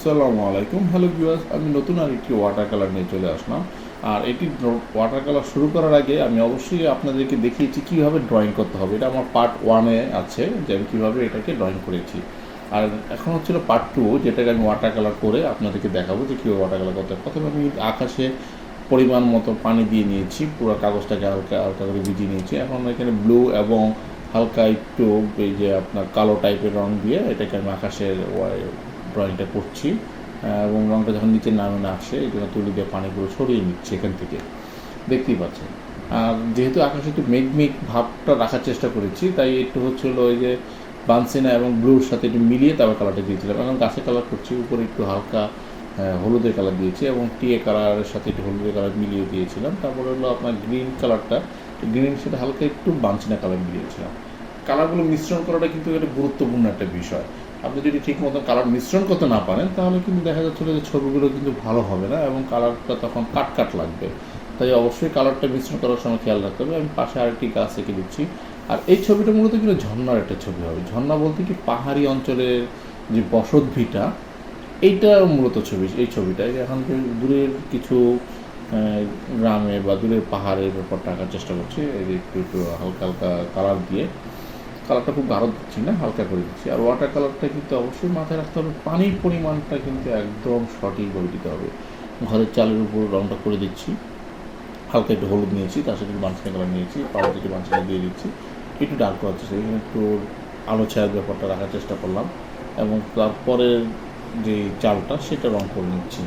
আসসালামু আলাইকুম। Hello viewers, আমি নতুন আরেকটি ওয়াটার কালার নিয়ে চলে আসলাম। আর এটি ওয়াটার কালার শুরু করার আগে আমি অবশ্যই আপনাদেরকে দেখিয়েছি কীভাবে ড্রয়িং করতে হবে। এটা আমার পার্ট 1-এ আছে যে আমি কীভাবে এটাকে ড্রয়িং করেছি। আর এখন হচ্ছিল পার্ট 2, যেটাকে আমি ওয়াটার কালার করে আপনাদেরকে দেখাবো যে কীভাবে ওয়াটার কালার করতে হবে। প্রথমে আমি আকাশে পরিমাণ মতো পানি দিয়ে নিয়েছি, পুরো কাগজটাকে হালকা হালকা করে ভিজিয়ে নিয়েছি। এখন এখানে ব্লু এবং হালকা একটু এই যে আপনার কালো টাইপের রং দিয়ে এটাকে আমি আকাশের ড্রয়িংটা করছি। এবং রংটা যখন নিচে নামে না আসে এই জন্য তুলি দিয়ে পানিগুলো ছড়িয়ে নিচ্ছে এখান থেকে, দেখতেই পাচ্ছেন। আর যেহেতু আকাশে একটু মেঘ ভাবটা রাখার চেষ্টা করেছি, তাই একটু হচ্ছিল ওই যে বানসিনা এবং ব্লুর সাথে একটু মিলিয়ে তারপর কালারটা দিয়েছিলাম। এখন গাছের কালার করছি, উপরে একটু হালকা হলুদের কালার দিয়েছি এবং টিএ কালারের সাথে একটু হলুদের কালার মিলিয়ে দিয়েছিলাম। তারপরে হলো আপনার গ্রিন কালারটা, গ্রিনের সাথে হালকা একটু বানসিনা কালার মিলিয়েছিলাম। কালারগুলো মিশ্রণ করাটা কিন্তু একটা গুরুত্বপূর্ণ একটা বিষয়। আপনি যদি ঠিক মতো কালার মিশ্রণ করতে না পারেন তাহলে কিন্তু দেখা যাচ্ছিল যে ছবিগুলো কিন্তু ভালো হবে না এবং কালারটা তখন কাট লাগবে। তাই অবশ্যই কালারটা মিশ্রণ করার সময় খেয়াল রাখতে হবে। আমি পাশে আরেকটি গাছ এঁকে দিচ্ছি। আর এই ছবিটা মূলত কিন্তু ঝর্ণার একটা ছবি হবে। ঝর্ণা বলতে কি পাহাড়ি অঞ্চলের যে বসত ভিটা, এইটা মূলত ছবি। এই ছবিটা এখন দূরের কিছু গ্রামে বা দূরের পাহাড়ের ব্যাপারটা আঁকার চেষ্টা করছি। এই যে একটু হালকা হালকা কালার দিয়ে, কালারটা খুব গাঢ় দিচ্ছি না, হালকা করে দিচ্ছি। আর ওয়াটার কালারটা কিন্তু অবশ্যই মাথায় রাখতে হবে, পানির পরিমাণটা কিন্তু একদম সঠিক করে দিতে হবে। ঘরের চালের উপর রঙটা করে দিচ্ছি, হালকা একটু হলুদ নিয়েছি, তার সাথে একটু বানসিনা কালার নিয়েছি, পাউডার একটু বানসিনা দিয়ে দিচ্ছি, একটু ডার্ক করার চেষ্টা, এখানে একটু আলো ছায়ার ব্যাপারটা রাখার চেষ্টা করলাম এবং তারপরের যে চালটা সেটা রঙ করে নিচ্ছি।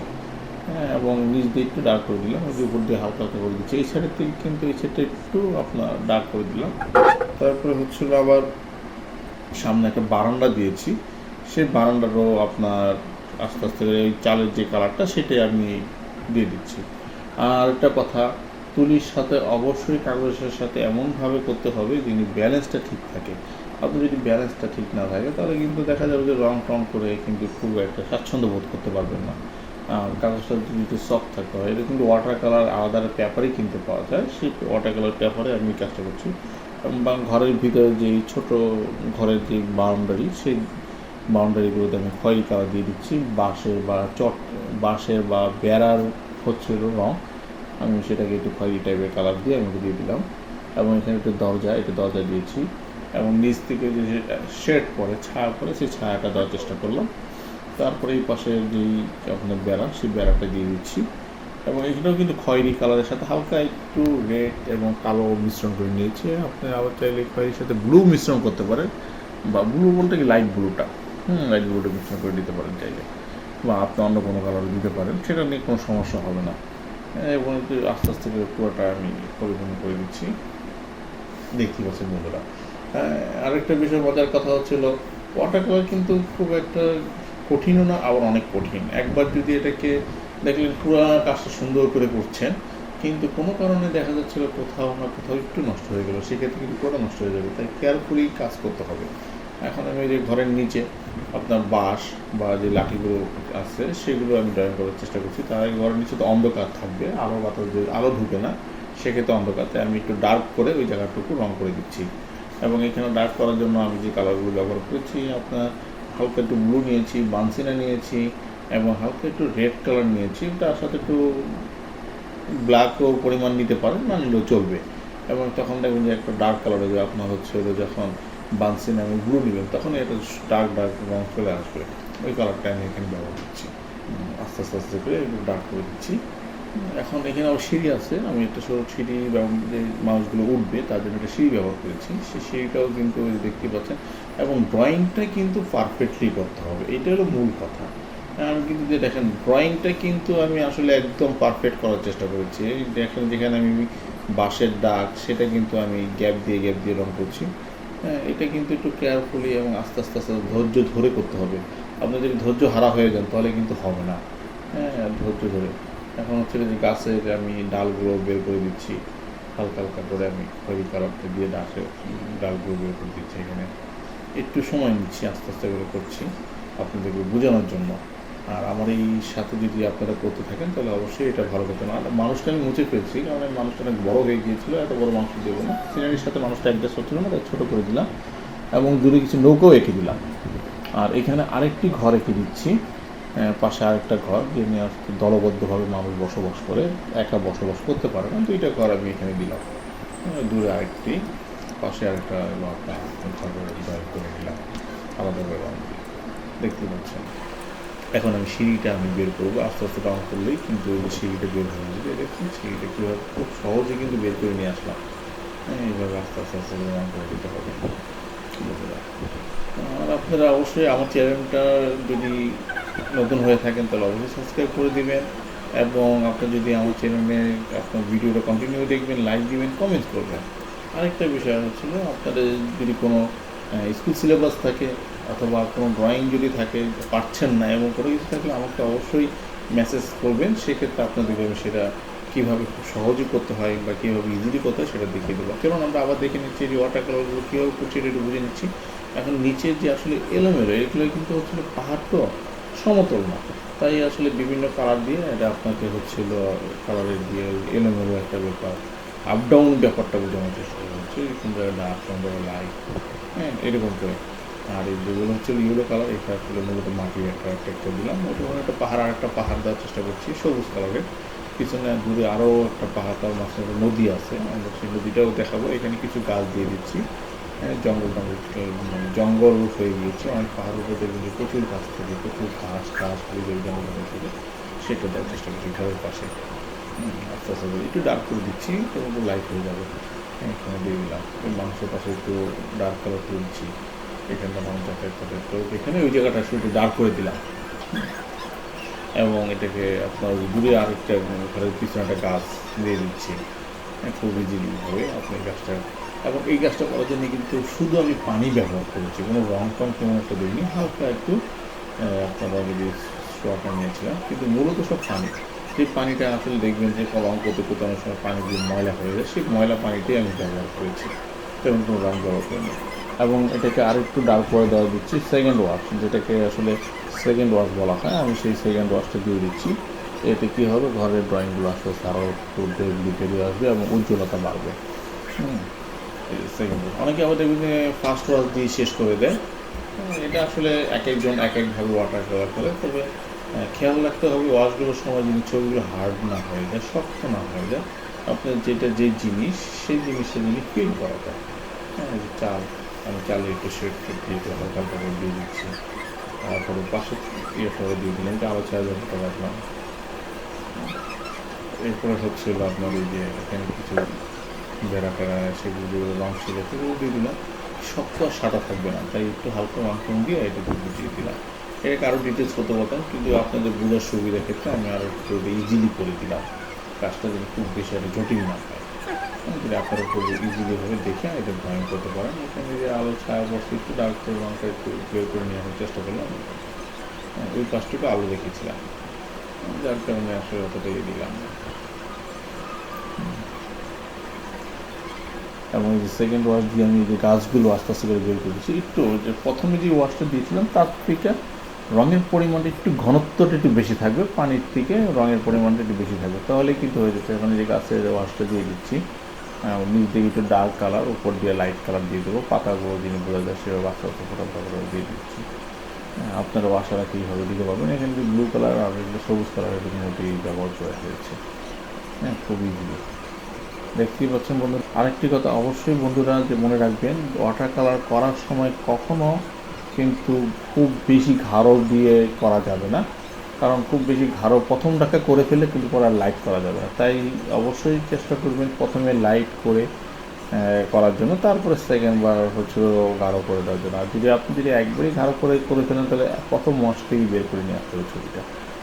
হ্যাঁ, এবং নিচ দিয়ে একটু ডার্ক করে দিলাম, ওই উপর দিয়ে হালকা হালকা করে দিচ্ছি। এই সাইডের থেকে কিন্তু এই সাইডটা একটু আপনার ডার্ক করে দিলাম। তারপরে হচ্ছিল আবার সামনে একটা বারান্দা দিয়েছি, সেই বারান্দারও আপনার আস্তে আস্তে করে এই চালের যে কালারটা সেটাই আমি দিয়ে দিচ্ছি। আর একটা কথা, তুলির সাথে অবশ্যই কাগজের সাথে এমনভাবে করতে হবে যিনি ব্যালেন্সটা ঠিক থাকে। আপনি যদি ব্যালেন্সটা ঠিক না থাকে তাহলে কিন্তু দেখা যাবে যে রং টং করে কিন্তু খুব একটা স্বাচ্ছন্দ্য বোধ করতে পারবেন না। কাগজটা যদি একটু সফট থাকতে হয়, এটা কিন্তু ওয়াটার কালার আলাদা পেপারই কিনতে পাওয়া যায়, সেই ওয়াটার কালার পেপারে আমি কাজটা করছি। বা ঘরের ভিতরে যেই ছোট ঘরের যে বাউন্ডারি, সেই বাউন্ডারিগুলোতে আমি খয়েরি কালার দিয়ে দিচ্ছি। বাঁশের বা বেড়ার হচ্ছে রং, আমি সেটাকে একটু খয়েরি টাইপের কালার দিয়ে আমি দিয়ে দিলাম। এবং এখানে একটু দরজা দিয়েছি এবং নিচ থেকে যে শেড পরে ছায়া পরে সেই ছায়াটা দেওয়ার চেষ্টা করলাম। তারপরে এই পাশের যেই আপনার বেড়া, সেই বেড়াটা দিয়ে দিচ্ছি এবং এখানেও কিন্তু খয়েরি কালারের সাথে হালকা একটু রেড এবং কালো মিশ্রণ করে নিয়েছি। আপনি আবার চাইলে খয়েরির সাথে ব্লু মিশ্রণ করতে পারেন, বা ব্লু বলতে কি লাইট ব্লুটা মিশ্রণ করে দিতে পারেন চাইলে, বা আপনি অন্য কোনো কালার দিতে পারেন, সেটা নিয়ে কোনো সমস্যা হবে না। এবং একটু আস্তে আস্তে করে পুরোটা আমি পরিপূর্ণ করে দিচ্ছি, দেখতে পাচ্ছেন বন্ধুরা। আরেকটা বিষয় মজার কথা হচ্ছিল, ওয়াটার কালার কিন্তু খুব একটা কঠিনও না, আবার অনেক কঠিন। একবার যদি এটাকে দেখলেন পুরো কাজটা সুন্দর করে করছেন, কিন্তু কোনো কারণে দেখা যাচ্ছিল কোথাও না কোথাও একটু নষ্ট হয়ে গেলো, সেক্ষেত্রে কিন্তু পুরোটা নষ্ট হয়ে যাবে। তাই কেয়ারফুলি কাজ করতে হবে। এখন আমি যে ঘরের নিচে আপনার বাঁশ বা যে লাঠিগুলো আছে সেগুলো আমি ড্রয়িং করার চেষ্টা করছি। তার আগে ঘরের নিচে তো অন্ধকার থাকবে, আলো বাতাস যদি আলো ঢুকে না, সেক্ষেত্রে অন্ধকারতে আমি একটু ডার্ক করে ওই জায়গাটুকু রং করে দিচ্ছি। এবং এখানে ডার্ক করার জন্য আমি যে কালারগুলো ব্যবহার করেছি, আপনার হালকা একটু ব্লু নিয়েছি, বানসিনা নিয়েছি এবং হালকা একটু রেড কালার নিয়েছি। তার সাথে একটু ব্ল্যাকও পরিমাণ নিতে পারেন, না নিলেও চলবে। এবং তখন দেখবেন যে একটা ডার্ক কালার হয়ে যাবে। আপনার হচ্ছে যখন বানসিনা এবং ব্লু নেবেন তখন এটা ডার্ক রং চলে আসবে। ওই কালারটা আমি এখানে ব্যবহার করছি। আস্তে আস্তে করে একটু ডার্ক করে দিচ্ছি। এখন এখানে আবার সিঁড়ি আছে, আমি একটা সিঁড়ি যে মানুষগুলো উঠবে তার জন্য একটা সিঁড়ি ব্যবহার করেছি। সেই সিঁড়িটাও কিন্তু দেখতে পাচ্ছেন। এবং ড্রয়িংটা কিন্তু পারফেক্টলি করতে হবে, এটা হলো মূল কথা। আমি কিন্তু যে দেখেন ড্রয়িংটা কিন্তু আমি আসলে একদম পারফেক্ট করার চেষ্টা করেছি। দেখেন যেখানে আমি বাঁশের দাগ, সেটা কিন্তু আমি গ্যাপ দিয়ে রং করছি। হ্যাঁ, এটা কিন্তু একটু কেয়ারফুলি এবং আস্তে আস্তে ধৈর্য ধরে করতে হবে। আপনি যদি ধৈর্য হারা হয়ে যান তাহলে কিন্তু হবে না। হ্যাঁ, ধৈর্য ধরে। এখন হচ্ছে যে গাছের আমি ডালগুলো বের করে দিচ্ছি, হালকা হালকা করে আমি খয়েরি কালারটা দিয়ে ডালগুলো বের করে দিচ্ছি। এখানে একটু সময় নিচ্ছি, আস্তে আস্তে করে করছি আপনাদেরকে বোঝানোর জন্য। আর আমার এই সাথে যদি আপনারা করতে থাকেন তাহলে অবশ্যই এটা ভালো করতে না। মানুষটা আমি মুছে ফেলছি, কারণ মানুষটা অনেক বড়ো হয়ে গিয়েছিলো, এত বড়ো মানুষ দেবো না। সিনারির সাথে মানুষটা অ্যাডজাস্ট হচ্ছিল না, তাই ছোটো করে দিলাম এবং দূরে কিছু নৌকাও এঁকে দিলাম। আর এখানে আরেকটি ঘর এঁকে দিচ্ছি। পাশে আরেকটা ঘর যেখানে দলবদ্ধভাবে মানুষ বসবাস করে, একা বসবাস করতে পারে না, 2টা ঘর আমি এখানে দিলাম। দূরে আরেকটি, পাশে আরেকটা ঘরের ড্রয়িং করে দিলাম আলাদা করে রঙ দিয়ে, দেখতে পাচ্ছেন। এখন আমি সিঁড়িটা বের করবো, আস্তে আস্তে রঙ করলেই কিন্তু সিঁড়িটা বের হয়ে যাবে। দেখুন সিঁড়িটা কীভাবে খুব সহজে কিন্তু বের করে নিয়ে আসলাম। এইভাবে আস্তে আস্তে আস্তে রঙ করে দিতে হবে বন্ধুরা। আর আপনারা অবশ্যই আমার চ্যানেলটা যদি নতুন হয়ে থাকেন তাহলে অবশ্যই সাবস্ক্রাইব করে দেবেন, এবং আপনি যদি আমার চ্যানেলে আপনার ভিডিওটা কন্টিনিউ দেখবেন, লাইক দিবেন, কমেন্ট করবেন। আরেকটা বিষয় হচ্ছিল, আপনাদের যদি কোনো স্কুল সিলেবাস থাকে অথবা কোনো ড্রয়িং যদি থাকে পারছেন না, এবং কোনো কিছু থাকলে আমাকে অবশ্যই মেসেজ করবেন। সেক্ষেত্রে আপনাদেরকে আমি সেটা কীভাবে খুব সহজে করতে হয় বা কীভাবে ইজিলি করতে হয় সেটা দেখিয়ে দেবো। কারণ আমরা আবার দেখে নিচ্ছি যে ওয়াটার কালারগুলো কীভাবে করছি এটা একটু বুঝে নিচ্ছি। এখন নিচের যে আসলে এলোমেলো, এগুলো কিন্তু হচ্ছিলো পাহাড় তো সমতল না, তাই আসলে বিভিন্ন কালার দিয়ে এটা আপনাকে হচ্ছিল কালারের দিয়ে এলোমেলো একটা ব্যাপার, আপ ডাউন ব্যাপারটা বোঝানোর চেষ্টা করছি। কোন জায়গায় ডার্ক, কোন জায়গায় লাইট, এরকম করে। আর এই যেগুলো হচ্ছে ইয়েলো কালার, এটা আসলে মূলত মাটির একটা দিলাম। ওটা একটা পাহাড়, আর একটা পাহাড় দেওয়ার চেষ্টা করছি সবুজ কালারের। পিছনে দূরে আরও একটা পাহাড়, তার মাঝখানে একটা নদী আছে, আমরা সেই নদীটাও দেখাবো। এখানে কিছু গাছ দিয়ে দিচ্ছি, জঙ্গল জঙ্গল হয়ে গিয়েছে, অনেক পাহাড় উপরে দেখবেন যে প্রচুর গাছ থাকে, প্রচুর ঘাস জঙ্গল থেকে, সেটা দেওয়ার চেষ্টা করছি ঘরের পাশে। আস্তে আস্তে একটু ডার্ক করে দিচ্ছি, তো লাইট হয়ে যাবে। এখানে দিয়ে দিলাম মানুষের পাশে একটু ডার্ক কালার করে দিচ্ছি, এখানটা মানুষ যাতায়াত করে, এখানে ওই জায়গাটা একটু ডার্ক করে দিলাম। এবং এটাকে আপনার দূরে আরেকটা ঘরের পিছনে একটা গাছ দিয়ে দিচ্ছি, খুব ইজিলিভাবে আপনি গাছটা। এবং এই গাছটা করার জন্য কিন্তু শুধু আমি পানি ব্যবহার করেছি, কোনো রং টং তেমন একটা দিইনি, হালকা একটু আপনারা যদি সোয়াটা নিয়েছিলাম, কিন্তু মূলত সব পানি। সেই পানিটা আসলে দেখবেন যে রং করতে অনেক সময় পানি দিয়ে ময়লা হয়ে যায়, সেই ময়লা পানিটাই আমি ব্যবহার করেছি, তেমন কোনো রং ব্যবহার করিনি। এবং এটাকে আর একটু ডার্ক করে দেওয়া দিচ্ছি সেকেন্ড ওয়াশ, যেটাকে আসলে সেকেন্ড ওয়াশ বলা হয়, আমি সেই সেকেন্ড ওয়াশটা দিয়ে দিচ্ছি। এতে কী হবে, ঘরের ড্রয়িংগুলো আস্তে আস্তে আরও একটু বেরিয়ে আসবে এবং উজ্জ্বলতা বাড়বে। সেকেন্ড ওয়াশ অনেকে আবার দেখবেন ফার্স্ট ওয়াশ দিয়ে শেষ করে দেয়, এটা আসলে এক একজন এক একভাবে ওয়াটার কালার করে। তবে খেয়াল রাখতে হবে ওয়াশগুলোর সময় যেন ছবিগুলো হার্ড না হয়ে যায়, শক্ত না হয়ে যায়, আপনার যেটা যে জিনিস সেই জিনিসটা যিনি ফিল করা যায়। চাল, আমি চালে একটু শেড দিয়ে হালকা করে দিয়ে দিচ্ছি, তারপরে পাশে ইয়েটাও দিয়ে দিলাম, আরও চার্জারটা রাখলাম। এরপরে হচ্ছিল আপনার এই যে এখানে কিছু বেড়া টেরা সেগুলো রং ছিল সেগুলো দিয়ে দিলাম। শক্ত আর সাদা থাকবে না, তাই একটু হালকা রং টং দিয়ে এটা দিয়ে দিলাম। এটাকে আরও ডিটেলস করতে পারতাম, কিন্তু আপনাদের বোঝার সুবিধার ক্ষেত্রে আমি আরও একটু ইজিলি করে দিলাম, কাজটা যদি খুব বেশি একটা জটিল না হয়, যদি আপনারা খুব ইজিলিভাবে দেখে এটা ড্রয়িং করতে পারেন। এখানে যে আলো ছায়া বসে একটু ডার্ক করে রঙটা একটু বের করে নিয়ে আসার চেষ্টা করলাম, ওই পাশটুকু আলো দেখেছিলাম, যার কারণে আসলে অতটা দিলাম না। এবং এই যে সেকেন্ড ওয়াশ দিয়ে আমি যে গাছগুলো আস্তে আস্তে করে বের করেছি, একটু যে প্রথমে যে ওয়াশটা দিয়েছিলাম তার থেকে রঙের পরিমাণটা একটু, ঘনত্বটা একটু বেশি থাকবে, পানির থেকে রঙের পরিমাণটা একটু বেশি থাকবে, তাহলে কিন্তু হয়ে যাচ্ছে। এখন যে গাছের ওয়াশটা দিয়ে দিচ্ছি, নিচ দিকে একটু ডার্ক কালার, উপর দিয়ে লাইট কালার দিয়ে দেবো, পাতাগুলো যিনি বোঝা যায় সেভাবে আস্তে আস্তে ফোটা দিয়ে দিচ্ছি। আপনারা বাসাটা কীভাবে দিতে পারবেন, এখানে যে ব্লু কালার আর সবুজ কালার এরকম মোটেই ব্যবহার করা হয়েছে, খুব ইজিলি দেখতেই পাচ্ছেন বন্ধুরা। আরেকটি কথা অবশ্যই বন্ধুরা যে মনে রাখবেন, ওয়াটার কালার করার সময় কখনো কিন্তু খুব বেশি গাঢ় দিয়ে করা যাবে না, কারণ খুব বেশি গাঢ় প্রথম ডাকা করে ফেলে কিন্তু পরে আর লাইট করা যাবে না। তাই অবশ্যই চেষ্টা করবেন প্রথমে লাইট করে করার জন্য, তারপরে সেকেন্ড বার হচ্ছে গাঢ় করে দেওয়ার জন্য। আর আপনি যদি একবারই গাঢ় করে ফেলেন তাহলে প্রথম ওয়াশ থেকেই বের করে নিয়ে আসতে হবে ছবিটা।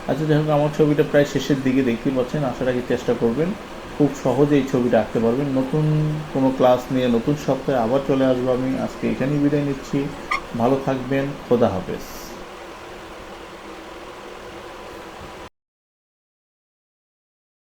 আচ্ছা, যাই হোক, আমার ছবিটা প্রায় শেষের দিকে দেখতেই পাচ্ছেন। আশা রাখি চেষ্টা করবেন খুব সহজে এই ছবিটা আঁকতে পারবেন। নতুন কোনো ক্লাস নিয়ে নতুন সপ্তাহে আবার চলে আসবো আমি। আজকে এখানেই বিদায় নিচ্ছি, ভালো থাকবেন, খোদা হাফেজ।